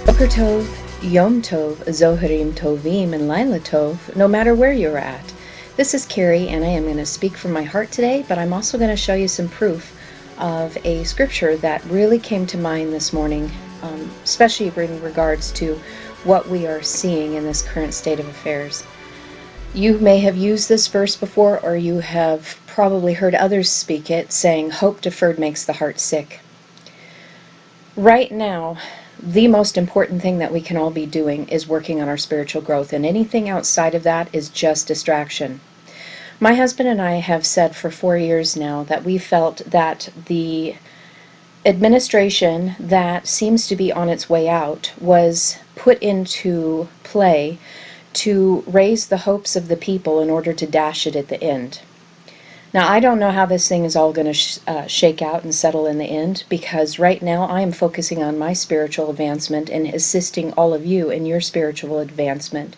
Boker Tov, Yom Tov, Zoharim Tovim, and Laila Tov, no matter where you're at. This is Carrie, and I am going to speak from my heart today, but I'm also going to show you some proof of a scripture that really came to mind this morning, especially in regards to what we are seeing in this current state of affairs. You may have used this verse before, or you have probably heard others speak it, saying, "Hope deferred makes the heart sick." Right now, the most important thing that we can all be doing is working on our spiritual growth, and anything outside of that is just distraction. My husband and I have said for 4 years now that we felt that the administration that seems to be on its way out was put into play to raise the hopes of the people in order to dash it at the end. Now, I don't know how this thing is all going to shake out and settle in the end, because right now I am focusing on my spiritual advancement and assisting all of you in your spiritual advancement.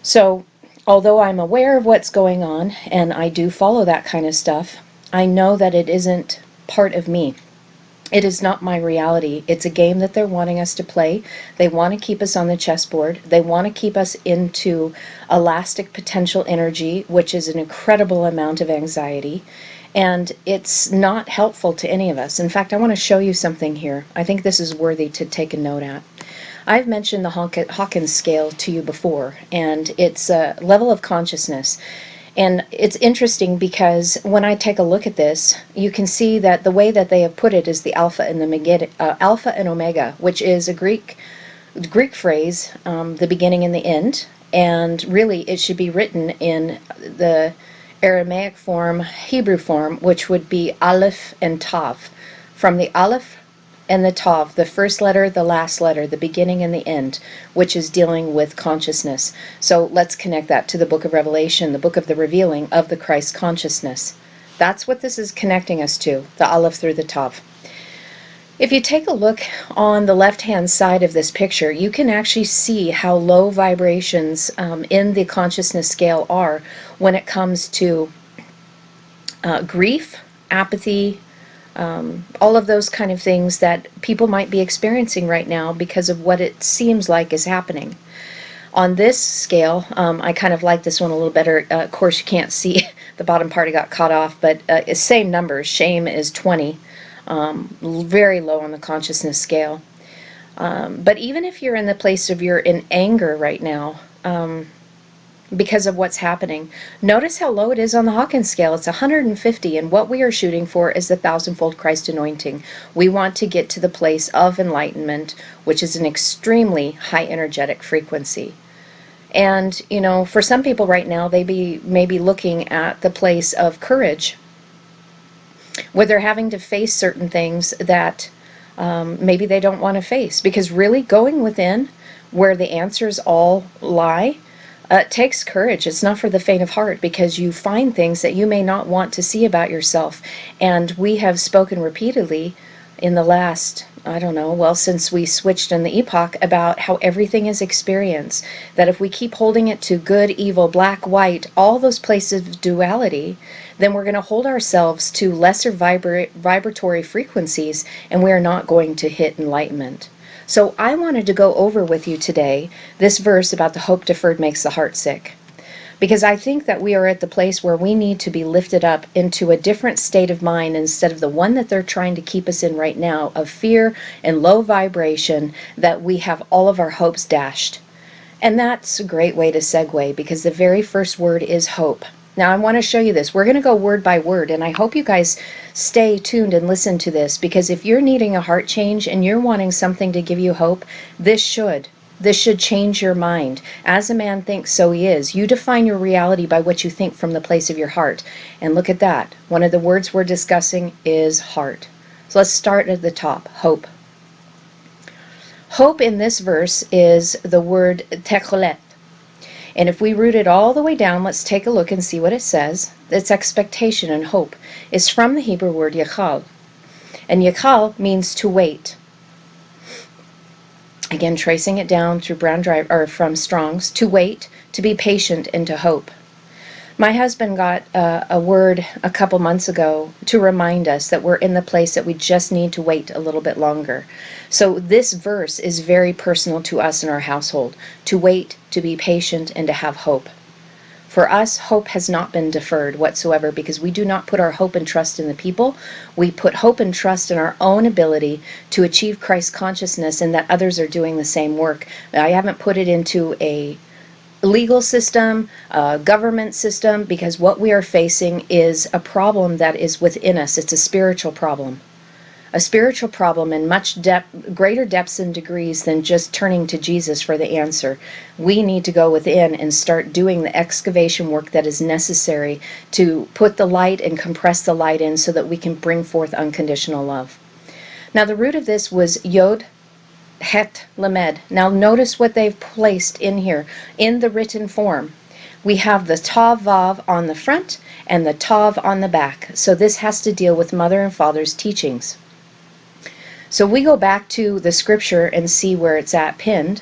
So, although I'm aware of what's going on, and I do follow that kind of stuff, I know that it isn't part of me. It is not my reality. It's a game that they're wanting us to play. They want to keep us on the chessboard. They want to keep us into elastic potential energy, which is an incredible amount of anxiety. And it's not helpful to any of us. In fact, I want to show you something here. I think this is worthy to take a note at. I've mentioned the Hawkins scale to you before, and it's a level of consciousness. And it's interesting because when I take a look at this, you can see that the way that they have put it is the alpha and the alpha and omega, which is a Greek phrase, the beginning and the end. And really, it should be written in the Aramaic form, Hebrew form, which would be Aleph and Tav. From the Aleph and the Tav, the first letter, the last letter, the beginning and the end, which is dealing with consciousness. So let's connect that to the book of Revelation, the book of the revealing of the Christ consciousness. That's what this is connecting us to, the Aleph through the Tav. If you take a look on the left-hand side of this picture, you can actually see how low vibrations in the consciousness scale are when it comes to grief, apathy, all of those kind of things that people might be experiencing right now because of what it seems like is happening. On this scale, I kind of like this one a little better. Of course, you can't see the bottom part, I got cut off, but it's same numbers. Shame is 20, very low on the consciousness scale. But even if you're in the place of you're in anger right now, because of what's happening. Notice how low it is on the Hawkins scale. It's 150, and what we are shooting for is the thousandfold Christ anointing. We want to get to the place of enlightenment, which is an extremely high energetic frequency. And, you know, for some people right now, they may be looking at the place of courage, where they're having to face certain things that maybe they don't want to face. Because really, going within, where the answers all lie, takes courage. It's not for the faint of heart, because you find things that you may not want to see about yourself. And we have spoken repeatedly in the last, I don't know, well, since we switched in the epoch, about how everything is experience. That if we keep holding it to good, evil, black, white, all those places of duality, then we're going to hold ourselves to lesser vibratory frequencies, and we are not going to hit enlightenment. So I wanted to go over with you today this verse about the hope deferred makes the heart sick. Because I think that we are at the place where we need to be lifted up into a different state of mind instead of the one that they're trying to keep us in right now, of fear and low vibration, that we have all of our hopes dashed. And that's a great way to segue, because the very first word is hope. Now I want to show you this. We're going to go word by word, and I hope you guys stay tuned and listen to this, because if you're needing a heart change and you're wanting something to give you hope, this should change your mind. As a man thinks, so he is. You define your reality by what you think from the place of your heart. And look at that. One of the words we're discussing is heart. So let's start at the top, hope. Hope in this verse is the word techolet. And if we root it all the way down, let's take a look and see what it says. It's expectation and hope. It's from the Hebrew word yachal. And yachal means to wait. Again, tracing it down through from Strong's, to wait, to be patient, and to hope. My husband got a word a couple months ago to remind us that we're in the place that we just need to wait a little bit longer. So this verse is very personal to us in our household, to wait, to be patient, and to have hope. For us, hope has not been deferred whatsoever because we do not put our hope and trust in the people. We put hope and trust in our own ability to achieve Christ consciousness and that others are doing the same work. I haven't put it into a legal system, government system, because what we are facing is a problem that is within us. It's a spiritual problem. A spiritual problem in much greater depths and degrees than just turning to Jesus for the answer. We need to go within and start doing the excavation work that is necessary to put the light and compress the light in so that we can bring forth unconditional love. Now the root of this was Yod, Het, Lamed. Now notice what they've placed in here in the written form. We have the Tav Vav on the front and the Tav on the back. So this has to deal with mother and father's teachings. So we go back to the scripture and see where it's at pinned.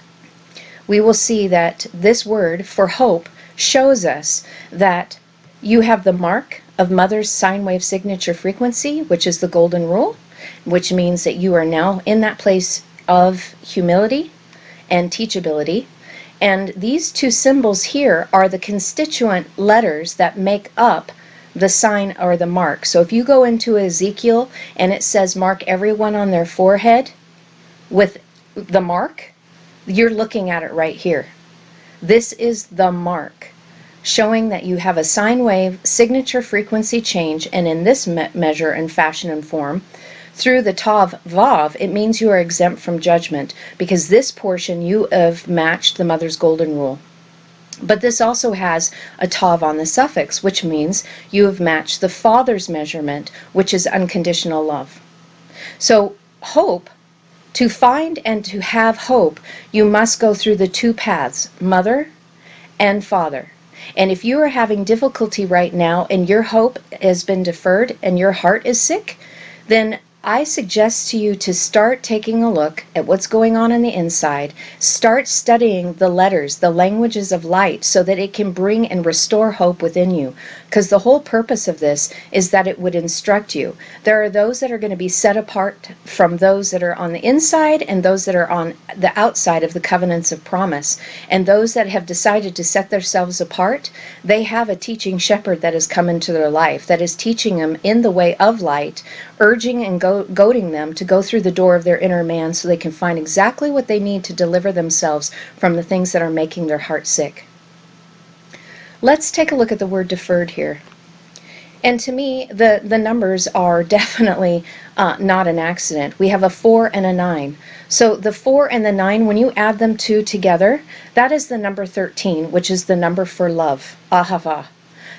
We will see that this word for hope shows us that you have the mark of mother's sine wave signature frequency, which is the golden rule, which means that you are now in that place of humility and teachability. And these two symbols here are the constituent letters that make up the sign or the mark. So if you go into Ezekiel and it says mark everyone on their forehead with the mark, you're looking at it right here. This is the mark, showing that you have a sine wave signature frequency change, and in this measure and fashion and form, through the Tav Vav, it means you are exempt from judgment, because this portion you have matched the mother's golden rule. But this also has a Tav on the suffix, which means you have matched the father's measurement, which is unconditional love. So hope, to find and to have hope, you must go through the two paths, mother and father. And if you are having difficulty right now and your hope has been deferred and your heart is sick, then I suggest to you to start taking a look at what's going on the inside. Start studying the letters, the languages of light, so that it can bring and restore hope within you. Because the whole purpose of this is that it would instruct you. There are those that are going to be set apart from those that are on the inside and those that are on the outside of the covenants of promise. And those that have decided to set themselves apart, they have a teaching shepherd that has come into their life, that is teaching them in the way of light, urging and goading them to go through the door of their inner man so they can find exactly what they need to deliver themselves from the things that are making their heart sick. Let's take a look at the word deferred here. And to me, the numbers are definitely not an accident. We have a 4 and a 9. So the 4 and the 9, when you add them two together, that is the number 13, which is the number for love, ahava.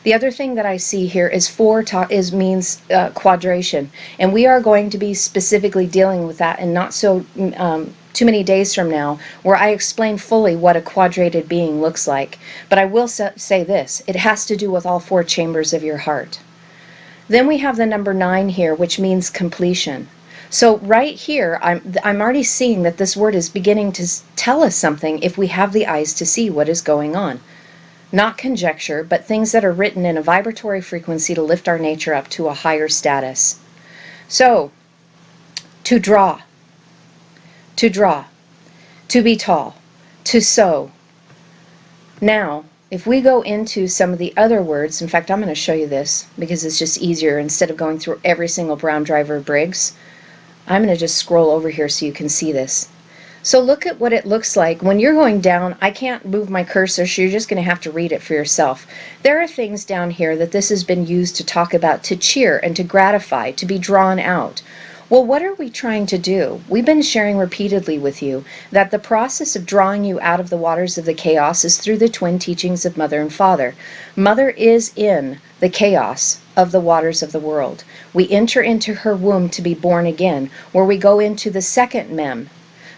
The other thing that I see here is means quadration, and we are going to be specifically dealing with that, and not so too many days from now, where I explain fully what a quadrated being looks like. But I will say this: it has to do with all four chambers of your heart. Then we have the number 9 here, which means completion. So right here, I'm already seeing that this word is beginning to tell us something if we have the eyes to see what is going on. Not conjecture, but things that are written in a vibratory frequency to lift our nature up to a higher status. So, to draw, to be tall, to sow. Now, if we go into some of the other words, in fact, I'm going to show you this because it's just easier. Instead of going through every single Brown Driver Briggs, I'm going to just scroll over here so you can see this. So look at what it looks like. When you're going down, I can't move my cursor, so you're just going to have to read it for yourself. There are things down here that this has been used to talk about, to cheer and to gratify, to be drawn out. Well, what are we trying to do? We've been sharing repeatedly with you that the process of drawing you out of the waters of the chaos is through the twin teachings of Mother and Father. Mother is in the chaos of the waters of the world. We enter into her womb to be born again, where we go into the second mem.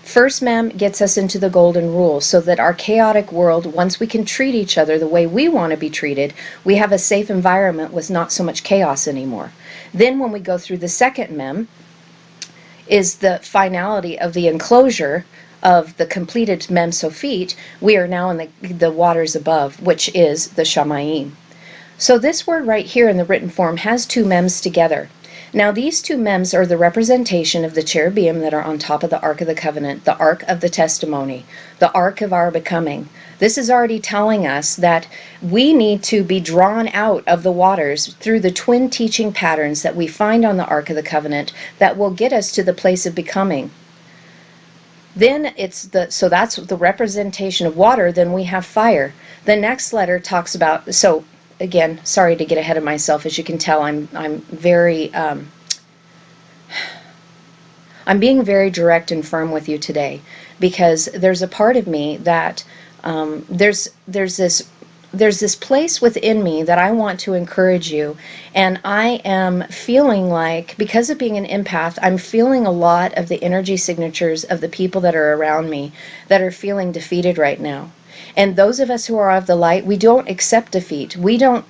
First mem gets us into the golden rule so that our chaotic world, once we can treat each other the way we want to be treated, we have a safe environment with not so much chaos anymore. Then when we go through the second mem, is the finality of the enclosure of the completed mem sophit, we are now in the waters above, which is the shamayim. So this word right here in the written form has two mems together. Now these two mems are the representation of the cherubim that are on top of the Ark of the Covenant, the Ark of the Testimony, the Ark of our becoming. This is already telling us that we need to be drawn out of the waters through the twin teaching patterns that we find on the Ark of the Covenant that will get us to the place of becoming. Then so that's the representation of water. Then we have fire. The next letter talks about, so again, sorry to get ahead of myself. As you can tell, I'm very I'm being very direct and firm with you today, because there's a part of me that there's this place within me that I want to encourage you, and I am feeling like, because of being an empath, I'm feeling a lot of the energy signatures of the people that are around me that are feeling defeated right now. And those of us who are of the light, we don't accept defeat. We don't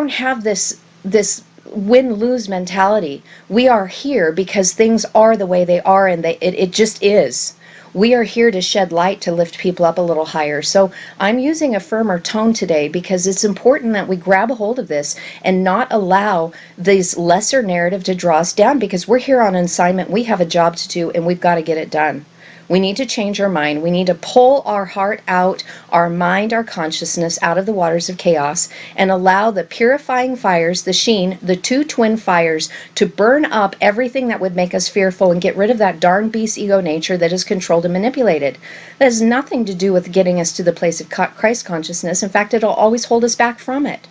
have this win-lose mentality. We are here because things are the way they are, and it just is. We are here to shed light, to lift people up a little higher. So I'm using a firmer tone today because it's important that we grab a hold of this and not allow this lesser narrative to draw us down, because we're here on assignment. We have a job to do, and we've got to get it done. We need to change our mind. We need to pull our heart out, our mind, our consciousness out of the waters of chaos, and allow the purifying fires, the sheen, the two twin fires, to burn up everything that would make us fearful and get rid of that darn beast ego nature that is controlled and manipulated. That has nothing to do with getting us to the place of Christ consciousness. In fact, it'll always hold us back from it.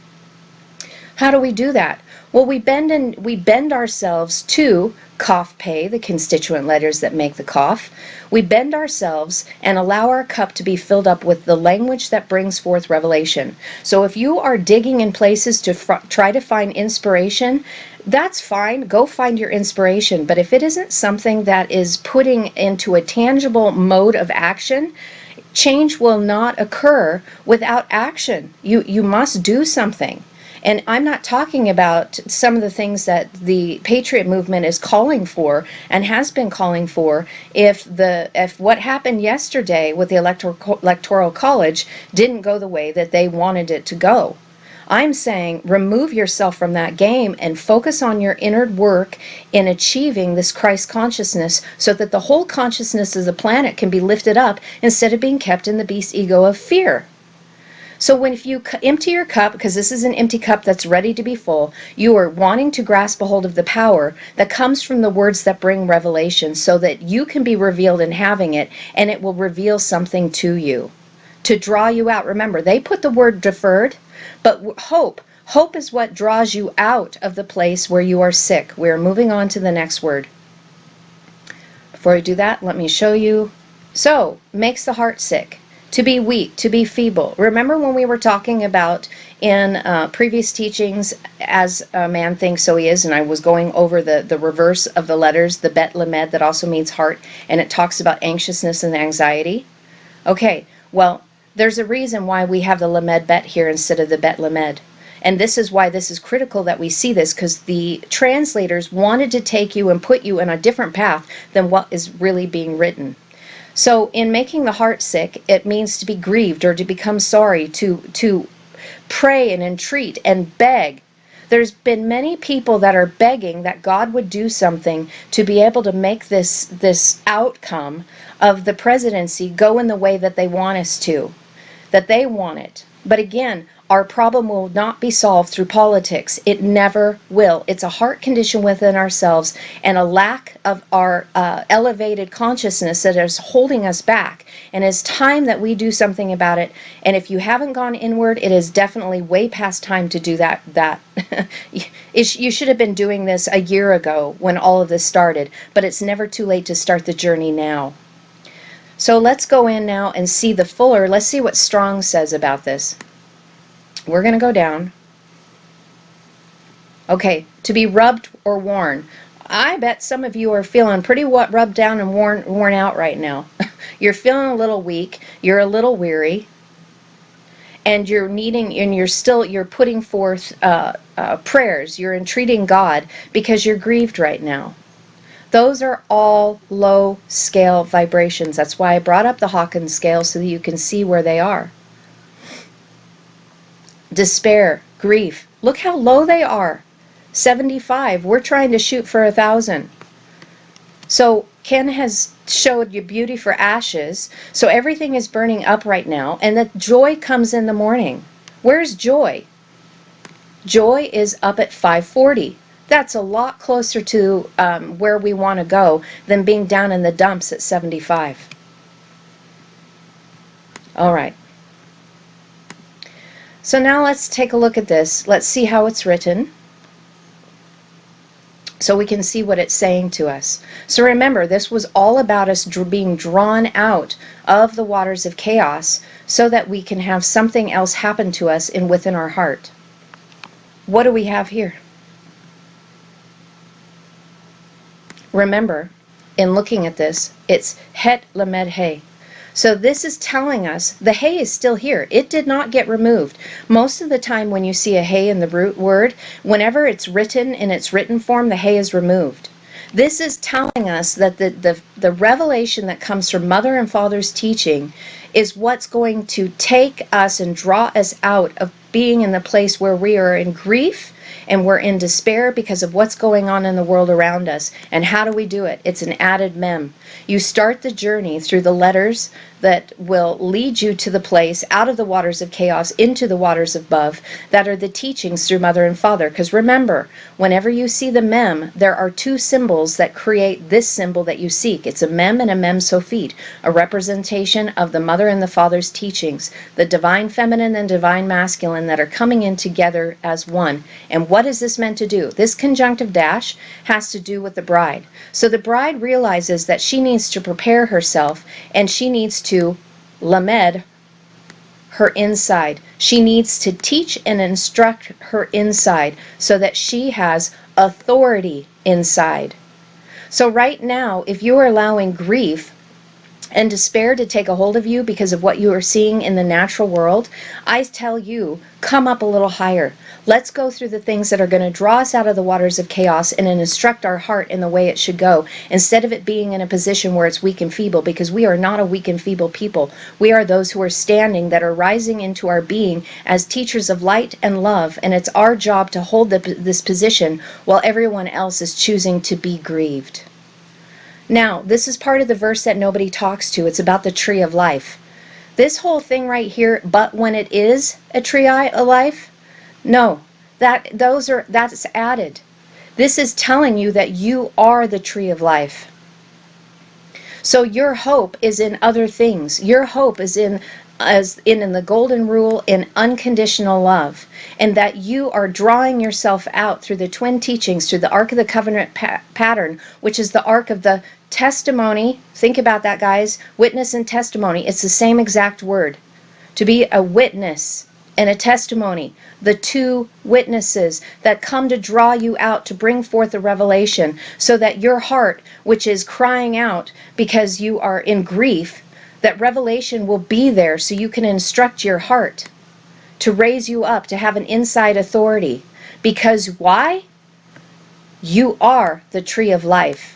How do we do that? Well, we bend ourselves to cough pay, the constituent letters that make the cough. We bend ourselves and allow our cup to be filled up with the language that brings forth revelation. So if you are digging in places to try to find inspiration, that's fine. Go find your inspiration. But if it isn't something that is putting into a tangible mode of action, change will not occur without action. You must do something. And I'm not talking about some of the things that the Patriot movement is calling for and has been calling for. If what happened yesterday with the Electoral College didn't go the way that they wanted it to go, I'm saying remove yourself from that game and focus on your inner work in achieving this Christ consciousness, so that the whole consciousness of the planet can be lifted up instead of being kept in the beast ego of fear. So if you empty your cup, because this is an empty cup that's ready to be full, you are wanting to grasp a hold of the power that comes from the words that bring revelation, so that you can be revealed in having it, and it will reveal something to you, to draw you out. Remember, they put the word deferred, but hope is what draws you out of the place where you are sick. We're moving on to the next word. Before I do that, let me show you. So, makes the heart sick. To be weak, to be feeble. Remember when we were talking about in previous teachings, as a man thinks, so he is, and I was going over the reverse of the letters, the bet lamed, that also means heart, and it talks about anxiousness and anxiety. Okay, well, there's a reason why we have the lamed bet here instead of the bet lamed. And this is why this is critical that we see this, because the translators wanted to take you and put you in a different path than what is really being written. So in making the heart sick, it means to be grieved or to become sorry, to pray and entreat and beg. There's been many people that are begging that God would do something to be able to make this outcome of the presidency go in the way that they want us to, that they want it. But again, our problem will not be solved through politics. It never will. It's a heart condition within ourselves and a lack of our elevated consciousness that is holding us back. And it's time that we do something about it. And if you haven't gone inward, it is definitely way past time to do that. You should have been doing this a year ago when all of this started. But it's never too late to start the journey now. So let's go in now and see the fuller. Let's see what Strong says about this. We're going to go down. Okay, to be rubbed or worn. I bet some of you are feeling pretty rubbed down and worn out right now. You're feeling a little weak. You're a little weary. And you're putting forth prayers. You're entreating God because you're grieved right now. Those are all low scale vibrations. That's why I brought up the Hawkins scale, so that you can see where they are. Despair. Grief. Look how low they are. 75. We're trying to shoot for 1,000. So Ken has showed you beauty for ashes. So everything is burning up right now, and that joy comes in the morning. Where's joy? Joy is up at 540. That's a lot closer to where we want to go than being down in the dumps at 75. All right. So now let's take a look at this. Let's see how it's written, so we can see what it's saying to us. So remember, this was all about us being drawn out of the waters of chaos so that we can have something else happen to us within our heart. What do we have here? Remember, in looking at this, it's het lamed he. So this is telling us the hay is still here. It did not get removed. Most of the time when you see a hay in the root word, whenever it's written in its written form, the hay is removed. This is telling us that the revelation that comes from Mother and Father's teaching is what's going to take us and draw us out of being in the place where we are in grief and we're in despair because of what's going on in the world around us. And how do we do it? It's an added mem. You start the journey through the letters that will lead you to the place out of the waters of chaos into the waters above that are the teachings through Mother and Father. Because remember, whenever you see the mem, there are two symbols that create this symbol that you seek. It's a mem and a mem sophite, a representation of the Mother and the Father's teachings, the divine feminine and divine masculine that are coming in together as one. And what is this meant to do? This conjunctive dash has to do with the bride. So the bride realizes that she needs to prepare herself, and she needs to lamed her inside. She needs to teach and instruct her inside so that she has authority inside. So right now, if you are allowing grief and despair to take a hold of you because of what you are seeing in the natural world, I tell you, come up a little higher. Let's go through the things that are going to draw us out of the waters of chaos and instruct our heart in the way it should go, instead of it being in a position where it's weak and feeble, because we are not a weak and feeble people. We are those who are standing, that are rising into our being as teachers of light and love, and it's our job to hold this position while everyone else is choosing to be grieved. Now, this is part of the verse that nobody talks to. It's about the tree of life. This whole thing right here, but when it is a tree of life, no, that's added. This is telling you that you are the tree of life. So your hope is in other things. Your hope is in the golden rule, in unconditional love, and that you are drawing yourself out through the twin teachings, through the Ark of the Covenant pattern, which is the Ark of the testimony. Think about that, guys. Witness and testimony. It's the same exact word. To be a witness and a testimony, the two witnesses that come to draw you out to bring forth the revelation, so that your heart, which is crying out because you are in grief, that revelation will be there so you can instruct your heart to raise you up, to have an inside authority. Because why? You are the tree of life.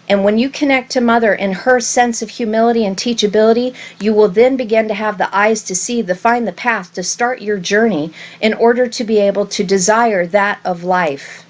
And when you connect to Mother in her sense of humility and teachability, you will then begin to have the eyes to see, to find the path, to start your journey in order to be able to desire that of life.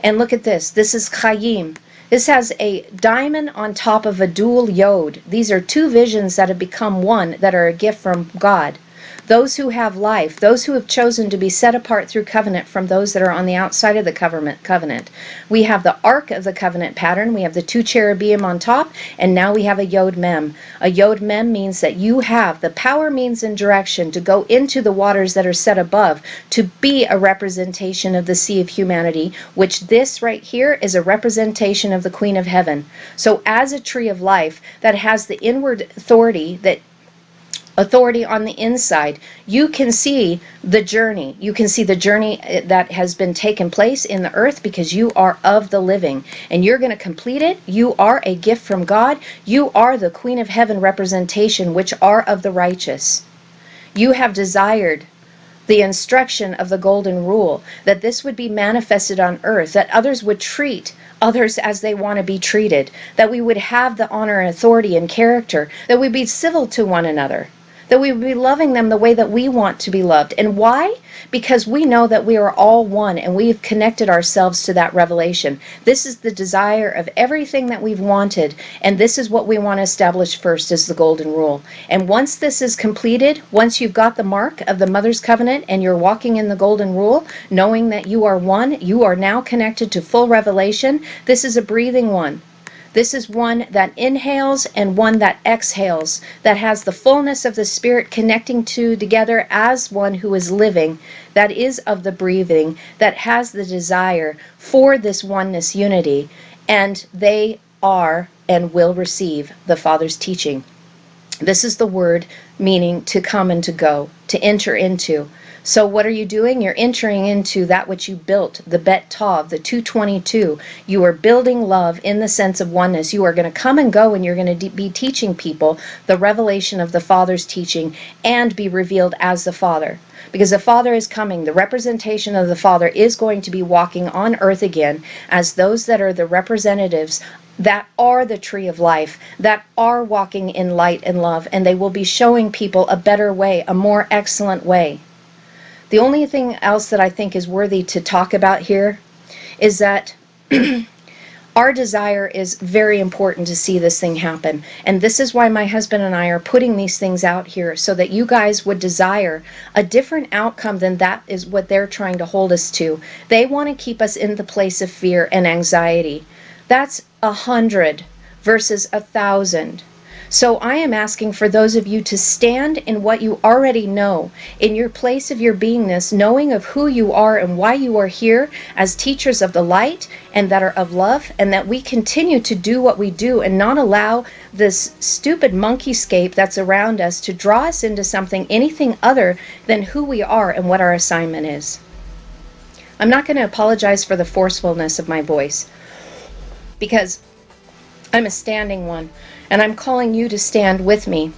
And look at this. This is Chayim. This has a diamond on top of a dual yod. These are two visions that have become one, that are a gift from God. Those who have life, those who have chosen to be set apart through covenant from those that are on the outside of the covenant. We have the Ark of the Covenant pattern. We have the two cherubim on top, and now we have a Yod Mem. A Yod Mem means that you have the power, means, and direction to go into the waters that are set above, to be a representation of the sea of humanity, which this right here is a representation of the Queen of Heaven. So as a tree of life that has the inward authority, that authority on the inside, you can see the journey. You can see the journey that has been taken place in the earth, because you are of the living and you're going to complete it. You are a gift from God. You are the Queen of Heaven representation, which are of the righteous. You have desired the instruction of the golden rule, that this would be manifested on earth, that others would treat others as they want to be treated, that we would have the honor and authority and character, that we be civil to one another, that we would be loving them the way that we want to be loved. And why? Because we know that we are all one and we've connected ourselves to that revelation. This is the desire of everything that we've wanted, and this is what we want to establish first as the golden rule. And once this is completed, once you've got the mark of the Mother's Covenant and you're walking in the golden rule, knowing that you are one, you are now connected to full revelation. This is a breathing one. This is one that inhales and one that exhales, that has the fullness of the Spirit connecting together as one who is living, that is of the breathing, that has the desire for this oneness unity, and they are and will receive the Father's teaching. This is the word meaning to come and to go, to enter into. So what are you doing? You're entering into that which you built, the Bet Tov, the 222. You are building love in the sense of oneness. You are going to come and go, and you're going to be teaching people the revelation of the Father's teaching and be revealed as the Father. Because the Father is coming. The representation of the Father is going to be walking on earth again as those that are the representatives that are the tree of life, that are walking in light and love, and they will be showing people a better way, a more excellent way. The only thing else that I think is worthy to talk about here is that our desire is very important to see this thing happen. And this is why my husband and I are putting these things out here, so that you guys would desire a different outcome than that is what they're trying to hold us to. They want to keep us in the place of fear and anxiety. That's 100 versus 1,000. So I am asking for those of you to stand in what you already know, in your place of your beingness, knowing of who you are and why you are here as teachers of the light and that are of love, and that we continue to do what we do and not allow this stupid monkeyscape that's around us to draw us into something, anything other than who we are and what our assignment is. I'm not going to apologize for the forcefulness of my voice, because I'm a standing one, and I'm calling you to stand with me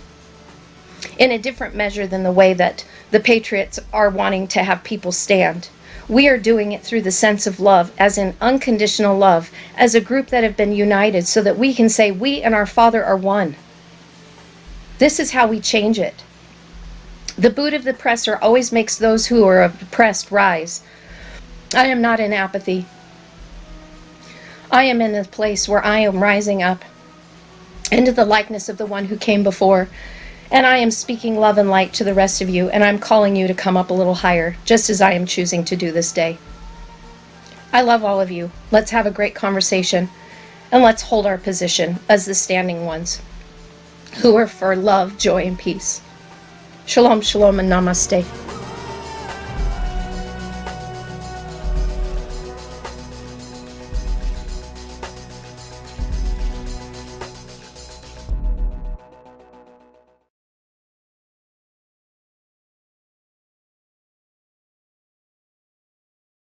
in a different measure than the way that the patriots are wanting to have people stand. We are doing it through the sense of love, as in unconditional love, as a group that have been united so that we can say we and our Father are one. This is how we change it. The boot of the oppressor always makes those who are oppressed rise. I am not in apathy. I am in the place where I am rising up into the likeness of the one who came before, and I am speaking love and light to the rest of you, and I'm calling you to come up a little higher, just as I am choosing to do this day. I love all of you. Let's have a great conversation, and let's hold our position as the standing ones who are for love, joy, and peace. Shalom, shalom, and namaste.